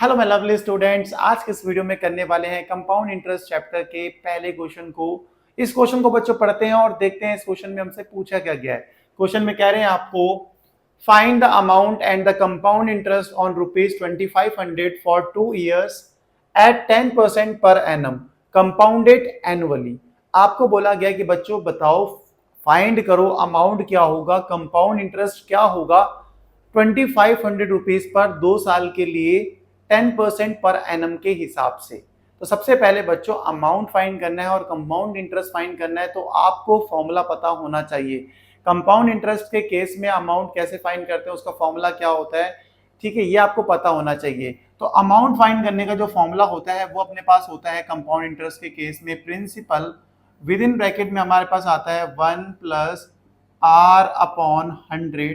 Hello my lovely students, आज के इस वीडियो में करने वाले हैं कंपाउंड इंटरेस्ट चैप्टर के पहले क्वेश्चन को। इस क्वेश्चन को बच्चों पढ़ते हैं और देखते हैं इस क्वेश्चन में हमसे पूछा क्या गया है। क्वेश्चन में कह रहे हैं आपको find the amount and the compound interest on ₹2500 for 2 years at 10% per annum compounded annually. आपको बोला गया कि बच्चों बताओ, फाइंड करो अमाउंट क्या होगा, कंपाउंड इंटरेस्ट क्या होगा 2500 रुपीज पर 2 साल के लिए 10% पर एनम के हिसाब से। तो सबसे पहले बच्चों अमाउंट फाइंड करना है और कंपाउंड इंटरेस्ट फाइंड करना है, तो आपको फॉर्मूला पता होना चाहिए। कंपाउंड इंटरेस्ट के केस में अमाउंट कैसे फाइंड करते हैं, उसका फॉर्मूला क्या होता है, ठीक है, ये आपको पता होना चाहिए। तो अमाउंट फाइंड करने का जो फॉर्मूला होता है वो अपने पास होता है कंपाउंड इंटरेस्ट के केस में प्रिंसिपल विद इन ब्रैकेट में हमारे पास आता है 1 + R/100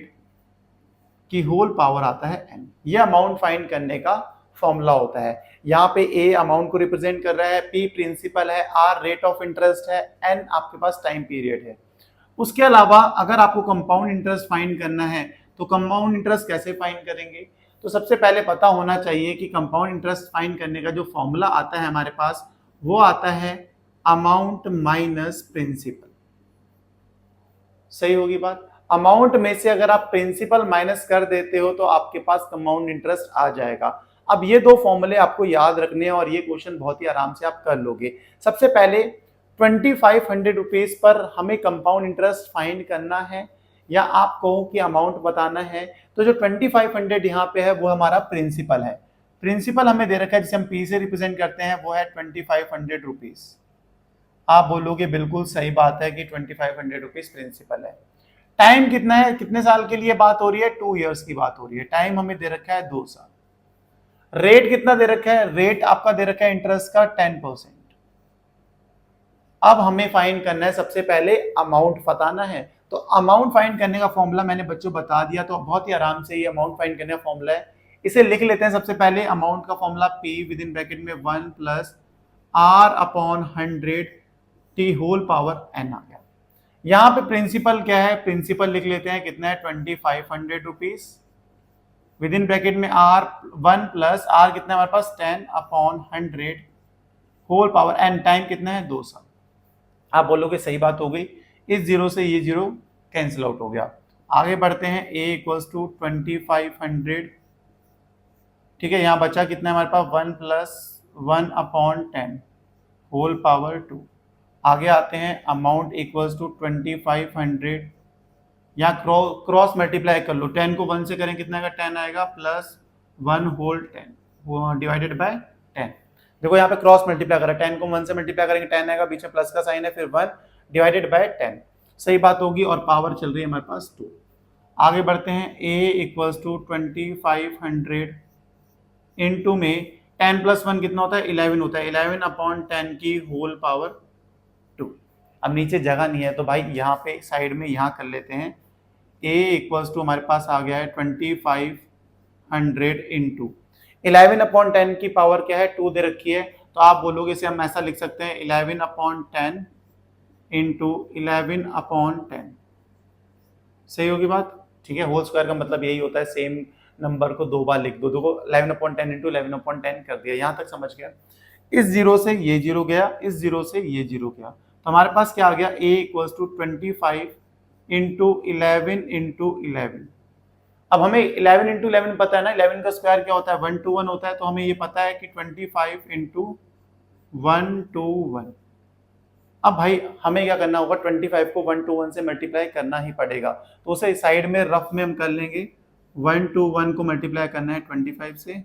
की होल पावर आता है n। ये अमाउंट फाइंड करने का फॉर्मूला होता है। यहाँ पे a अमाउंट को रिप्रेजेंट कर रहा है, p प्रिंसिपल है, r रेट ऑफ इंटरेस्ट है, n आपके पास टाइम पीरियड है। उसके अलावा अगर आपको कंपाउंड इंटरेस्ट फाइंड करना है तो कंपाउंड इंटरेस्ट कैसे फाइंड करेंगे, तो सबसे पहले पता होना चाहिए कि कंपाउंड इंटरेस्ट फाइंड करने का जो फॉर्मूला आता है हमारे पास वो आता है अमाउंट माइनस प्रिंसिपल। सही होगी बात। अमाउंट में से अगर आप प्रिंसिपल माइनस कर देते हो तो आपके पास कंपाउंड इंटरेस्ट आ जाएगा। अब ये दो फॉर्मूले आपको याद रखने हैं और ये क्वेश्चन बहुत ही आराम से आप कर लोगे। सबसे पहले 2500 रुपीज पर हमें कंपाउंड इंटरेस्ट फाइंड करना है या आप कहो कि अमाउंट बताना है, तो जो 2500 यहाँ पे है वो हमारा प्रिंसिपल है। प्रिंसिपल हमें दे रखा है जिसे हम पी से रिप्रेजेंट करते हैं, वो है 2500 रुपीज। आप बोलोगे बिल्कुल सही बात है कि 2500 रुपीज प्रिंसिपल है। टाइम कितना है, कितने साल के लिए बात हो रही है, 2 years की बात हो रही है। टाइम हमें दे रखा है 2 साल। रेट कितना दे रखा है, रेट आपका दे रखा है इंटरेस्ट का 10%। अब हमें फाइंड करना है, सबसे पहले अमाउंट बताना है। तो अमाउंट फाइंड करने का फॉर्मूला मैंने बच्चों बता दिया, तो बहुत ही आराम से ये अमाउंट फाइंड करने का फॉर्मूला है, इसे लिख लेते हैं। सबसे पहले अमाउंट का formula P with in bracket में 1 + R/100 की होल पावर n आ गया। यहाँ पे प्रिंसिपल क्या है, प्रिंसिपल लिख लेते हैं, कितना है 2500 रुपीज विद इन ब्रैकेट में R 1 + R कितना है हमारे पास 10/100 होल पावर n। टाइम कितना है 2 साल। आप बोलोगे सही बात हो गई, इस जीरो से ये जीरो कैंसिल आउट हो गया। आगे बढ़ते हैं, a = 2500, ठीक है, यहाँ बचा कितना है हमारे पास 1 + 1/10 होल पावर 2। आगे आते हैं, अमाउंट इक्वल्स टू 2500, यहाँ क्रॉस मल्टीप्लाई कर लो, 10 को 1 से करें कितना आएगा 10 आएगा, प्लस 1 होल 10 वो डिवाइडेड बाय 10। देखो यहाँ पे क्रॉस मल्टीप्लाई करा, 10 को 1 से मल्टीप्लाई करेंगे 10 आएगा, बीच में प्लस का साइन है, फिर 1 डिवाइडेड बाय 10। सही बात होगी, और पावर चल रही है हमारे पास 2। आगे बढ़ते हैं, a = 2500 इंटू में 10 + 1 कितना होता है 11 होता है, 11/10 की होल पावर 2। अब नीचे जगह नहीं है तो भाई यहाँ पे साइड में यहाँ कर लेते हैं, a = हमारे पास आ गया है 2500 इंटू 11/10 की पावर क्या है 2 दे रखी है, तो आप बोलोगे इसे हम ऐसा लिख सकते हैं 11/10 इंटू 11/10। सही होगी बात, ठीक है। होल स्क्वायर का मतलब यही होता है, सेम नंबर को 2 बार लिख दो। देखो 11/10 इंटू 11/10 कर दिया, यहाँ तक समझ गया। इस जीरो से ये जीरो गया, इस जीरो से ये जीरो गया, तो हमारे पास क्या आ गया, a = 25 इंटू 11 इंटू 11। अब हमें 11 इंटू 11 पता है ना, 11 का स्क्वायर क्या होता है 121 होता है, तो हमें ये पता है कि 25 इंटू 121। अब भाई हमें क्या करना होगा, 25 को 121 से मल्टीप्लाई करना ही पड़ेगा, तो उसे साइड में रफ में हम कर लेंगे। 121 को मल्टीप्लाई करना है 25 से,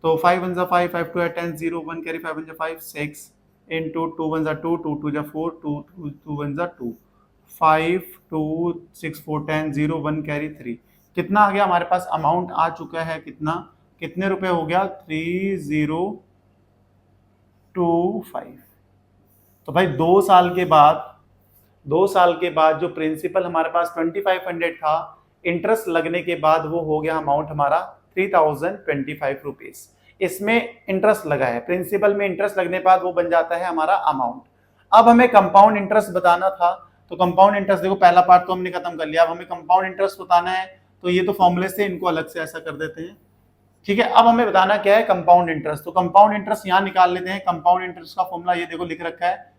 तो 5 1 5, 5 2 10, 0 1 कैरी 5 1 5 6 इंटू 2 1 2 2 2 4 2 2 1 2 5 2 6 4 10 0 1 कैरी 3। कितना आ गया हमारे पास, अमाउंट आ चुका है कितना, कितने रुपए हो गया 3025। तो भाई 2 साल के बाद, 2 साल के बाद जो प्रिंसिपल हमारे पास 2500 था, इंटरेस्ट लगने के बाद वो हो गया अमाउंट हमारा 3025 रुपीज। इसमें इंटरेस्ट लगा है, प्रिंसिपल में इंटरेस्ट लगने के बाद वो बन जाता है हमारा अमाउंट। अब हमें कंपाउंड इंटरेस्ट बताना था, तो कंपाउंड इंटरेस्ट देखो पहला पार्ट तो हमने खत्म कर लिया। अब हमें कंपाउंड इंटरेस्ट बताना है, तो ये तो फॉर्मूले से इनको अलग से ऐसा कर देते हैं, ठीक है, अब हमें बताना क्या है, कंपाउंड इंटरेस्ट। तो कंपाउंड इंटरेस्ट यहां निकाल लेते हैं। कंपाउंड इंटरेस्ट का फॉर्मूला ये देखो लिख रखा है,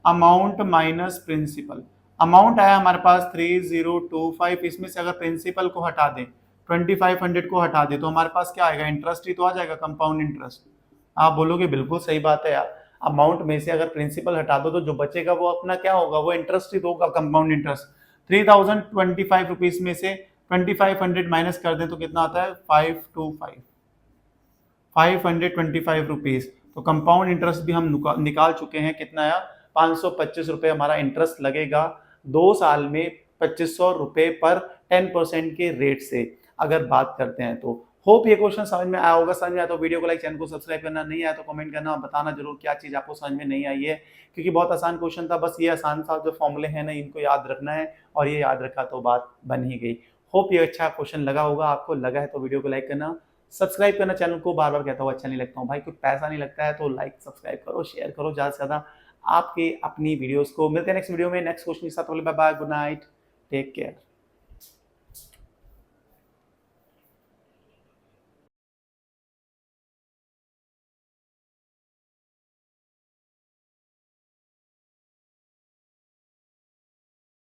अमाउंट माइनस प्रिंसिपल। अमाउंट आया हमारे पास 3025, इसमें से अगर प्रिंसिपल को हटा दें, 2500 को हटा दें, तो हमारे पास क्या आएगा, इंटरेस्ट ही तो आ जाएगा, कंपाउंड इंटरेस्ट। आप बोलोगे बिल्कुल सही बात है यार, अमाउंट में से अगर प्रिंसिपल हटा दो तो जो बचेगा वो अपना क्या होगा, वो इंटरेस्ट ही तो होगा, कंपाउंड इंटरेस्ट। 3025 में से 2500 माइनस कर दें तो कितना आता है, 525 रुपीज। तो कंपाउंड इंटरेस्ट भी हम निकाल चुके हैं, कितना आया, 525 रुपए हमारा इंटरेस्ट लगेगा 2 साल में 2500 रुपए पर 10% के रेट से अगर बात करते हैं तो। होप ये क्वेश्चन समझ में आया होगा। समझ में आया तो वीडियो को लाइक, चैनल को सब्सक्राइब करना, नहीं आया तो कमेंट करना, बताना जरूर क्या चीज आपको समझ में नहीं आई है, क्योंकि बहुत आसान क्वेश्चन था। बस ये आसान सा जो फॉर्मूले हैं ना, इनको याद रखना है, और ये याद रखा तो बात बन ही गई। होप ये अच्छा क्वेश्चन लगा होगा आपको। लगा है तो वीडियो को लाइक करना, सब्सक्राइब करना चैनल को। बार बार कहता हूँ अच्छा नहीं लगता हूँ भाई, कुछ पैसा नहीं लगता है तो लाइक सब्सक्राइब करो, शेयर करो ज्यादा से ज्यादा आपके अपनी वीडियोस को। मिलते हैं नेक्स्ट वीडियो में नेक्स्ट क्वेश्चन के साथ। Bye bye, good night, take care.